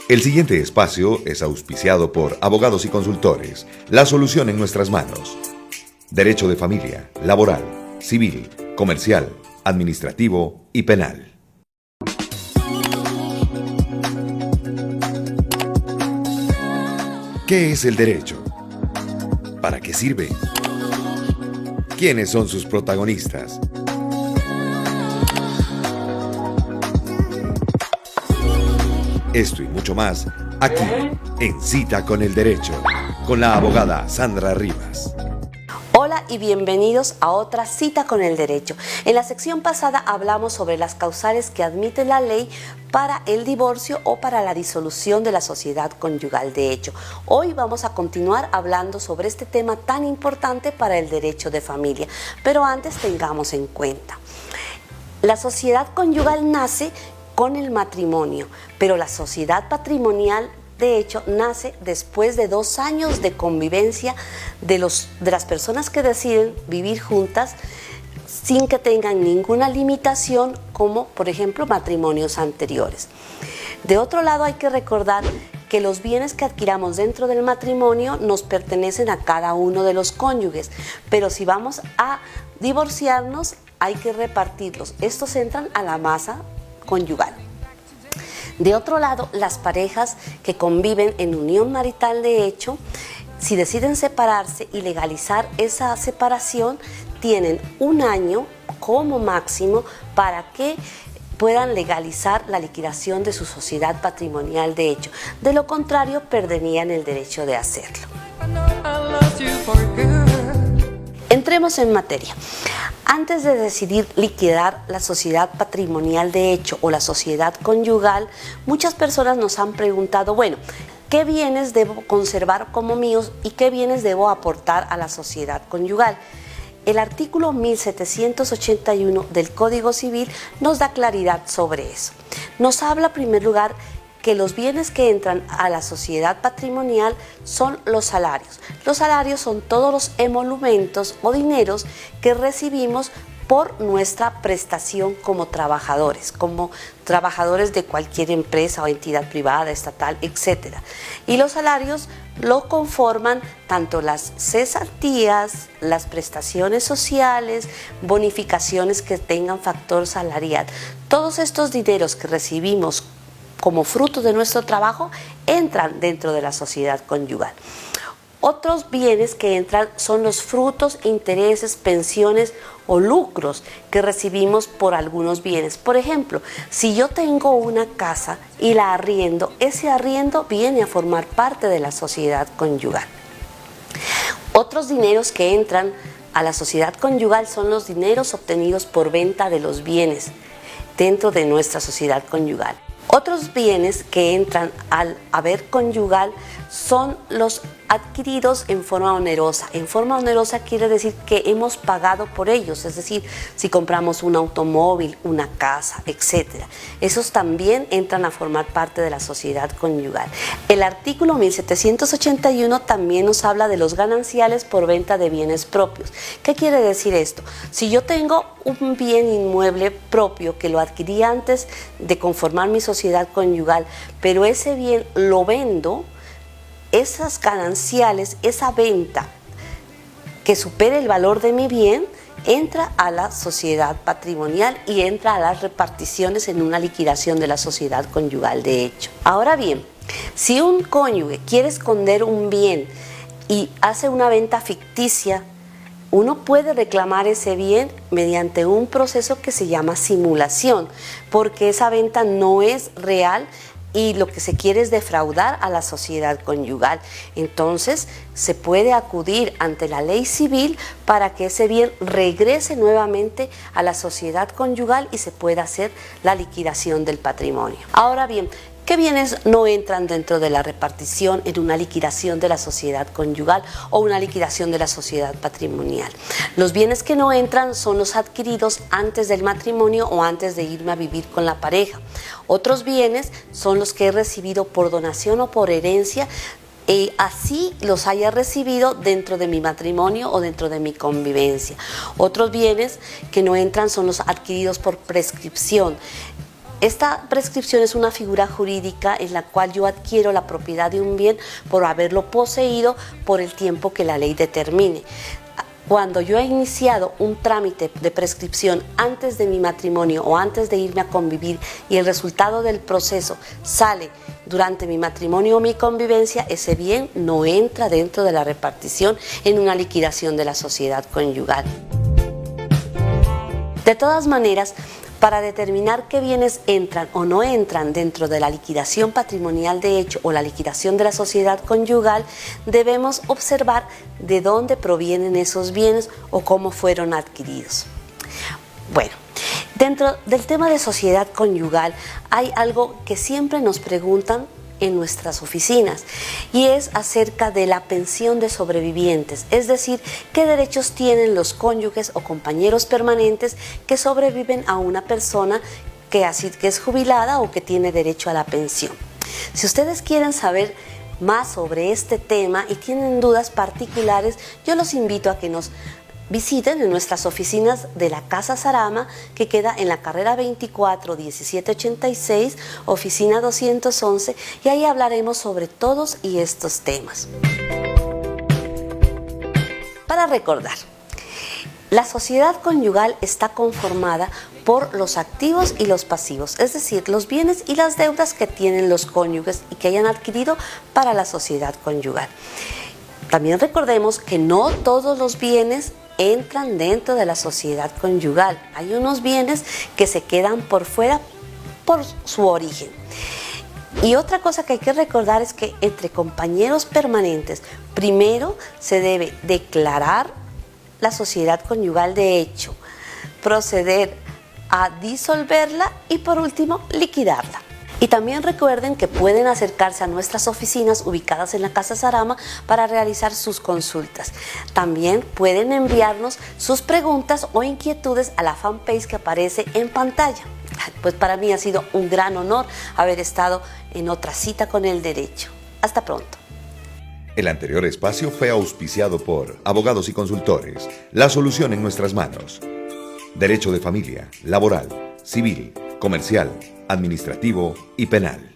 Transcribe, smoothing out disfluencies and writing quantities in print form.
El siguiente espacio es auspiciado por Abogados y Consultores. La solución en nuestras manos. Derecho de familia, laboral, civil, comercial, administrativo y penal. ¿Qué es el derecho? ¿Para qué sirve? ¿Quiénes son sus protagonistas? Esto y mucho más, aquí, en Cita con el Derecho, con la abogada Sandra Rivas. Hola y bienvenidos a otra Cita con el Derecho. En la sección pasada hablamos sobre las causales que admite la ley para el divorcio o para la disolución de la sociedad conyugal de hecho. Hoy vamos a continuar hablando sobre este tema tan importante para el derecho de familia, pero antes tengamos en cuenta, la sociedad conyugal nace con el matrimonio, pero la sociedad patrimonial de hecho nace después de 2 años de convivencia de las personas que deciden vivir juntas sin que tengan ninguna limitación, como por ejemplo matrimonios anteriores. De otro lado, hay que recordar que los bienes que adquiramos dentro del matrimonio nos pertenecen a cada uno de los cónyuges, pero si vamos a divorciarnos hay que repartirlos. Estos entran a la masa conyugal. De otro lado, las parejas que conviven en unión marital de hecho, si deciden separarse y legalizar esa separación, tienen 1 año como máximo para que puedan legalizar la liquidación de su sociedad patrimonial de hecho. De lo contrario, perderían el derecho de hacerlo. Entremos en materia. Antes de decidir liquidar la sociedad patrimonial de hecho o la sociedad conyugal, muchas personas nos han preguntado, bueno, ¿qué bienes debo conservar como míos y qué bienes debo aportar a la sociedad conyugal? El artículo 1781 del Código Civil nos da claridad sobre eso. Nos habla en primer lugar que los bienes que entran a la sociedad patrimonial son los salarios. Los salarios son todos los emolumentos o dineros que recibimos por nuestra prestación como trabajadores de cualquier empresa o entidad privada, estatal, etc. Y los salarios lo conforman tanto las cesantías, las prestaciones sociales, bonificaciones que tengan factor salarial. Todos estos dineros que recibimos como fruto de nuestro trabajo entran dentro de la sociedad conyugal. Otros bienes que entran son los frutos, intereses, pensiones o lucros que recibimos por algunos bienes. Por ejemplo, si yo tengo una casa y la arriendo, ese arriendo viene a formar parte de la sociedad conyugal. Otros dineros que entran a la sociedad conyugal son los dineros obtenidos por venta de los bienes dentro de nuestra sociedad conyugal. Otros bienes que entran al haber conyugal son los adquiridos en forma onerosa. En forma onerosa quiere decir que hemos pagado por ellos, es decir, si compramos un automóvil, una casa, etc. Esos también entran a formar parte de la sociedad conyugal. El artículo 1781 también nos habla de los gananciales por venta de bienes propios. ¿Qué quiere decir esto? Si yo tengo un bien inmueble propio que lo adquirí antes de conformar mi sociedad conyugal, pero ese bien lo vendo, esas gananciales, esa venta que supere el valor de mi bien, entra a la sociedad patrimonial y entra a las reparticiones en una liquidación de la sociedad conyugal de hecho. Ahora bien, si un cónyuge quiere esconder un bien y hace una venta ficticia, uno puede reclamar ese bien mediante un proceso que se llama simulación, porque esa venta no es real y lo que se quiere es defraudar a la sociedad conyugal. Entonces se puede acudir ante la ley civil para que ese bien regrese nuevamente a la sociedad conyugal y se pueda hacer la liquidación del patrimonio. Ahora bien, ¿qué bienes no entran dentro de la repartición en una liquidación de la sociedad conyugal o una liquidación de la sociedad patrimonial? Los bienes que no entran son los adquiridos antes del matrimonio o antes de irme a vivir con la pareja. Otros bienes son los que he recibido por donación o por herencia, así los haya recibido dentro de mi matrimonio o dentro de mi convivencia. Otros bienes que no entran son los adquiridos por prescripción. Esta prescripción es una figura jurídica en la cual yo adquiero la propiedad de un bien por haberlo poseído por el tiempo que la ley determine. Cuando yo he iniciado un trámite de prescripción antes de mi matrimonio o antes de irme a convivir y el resultado del proceso sale durante mi matrimonio o mi convivencia, ese bien no entra dentro de la repartición en una liquidación de la sociedad conyugal. De todas maneras, para determinar qué bienes entran o no entran dentro de la liquidación patrimonial de hecho o la liquidación de la sociedad conyugal, debemos observar de dónde provienen esos bienes o cómo fueron adquiridos. Bueno, dentro del tema de sociedad conyugal hay algo que siempre nos preguntan en nuestras oficinas y es acerca de la pensión de sobrevivientes, es decir, qué derechos tienen los cónyuges o compañeros permanentes que sobreviven a una persona que es jubilada o que tiene derecho a la pensión. Si ustedes quieren saber más sobre este tema y tienen dudas particulares, yo los invito a que nos visiten en nuestras oficinas de la Casa Sarama, que queda en la carrera 24 1786, oficina 211, y ahí hablaremos sobre todos y estos temas. Para recordar, la sociedad conyugal está conformada por los activos y los pasivos, es decir, los bienes y las deudas que tienen los cónyuges y que hayan adquirido para la sociedad conyugal. También recordemos que no todos los bienes entran dentro de la sociedad conyugal. Hay unos bienes que se quedan por fuera por su origen. Y otra cosa que hay que recordar es que entre compañeros permanentes, primero se debe declarar la sociedad conyugal de hecho, proceder a disolverla y por último liquidarla. Y también recuerden que pueden acercarse a nuestras oficinas ubicadas en la Casa Sarama para realizar sus consultas. También pueden enviarnos sus preguntas o inquietudes a la fanpage que aparece en pantalla. Pues para mí ha sido un gran honor haber estado en otra cita con el derecho. Hasta pronto. El anterior espacio fue auspiciado por Abogados y Consultores. La solución en nuestras manos. Derecho de familia, laboral, civil, comercial, administrativo y penal.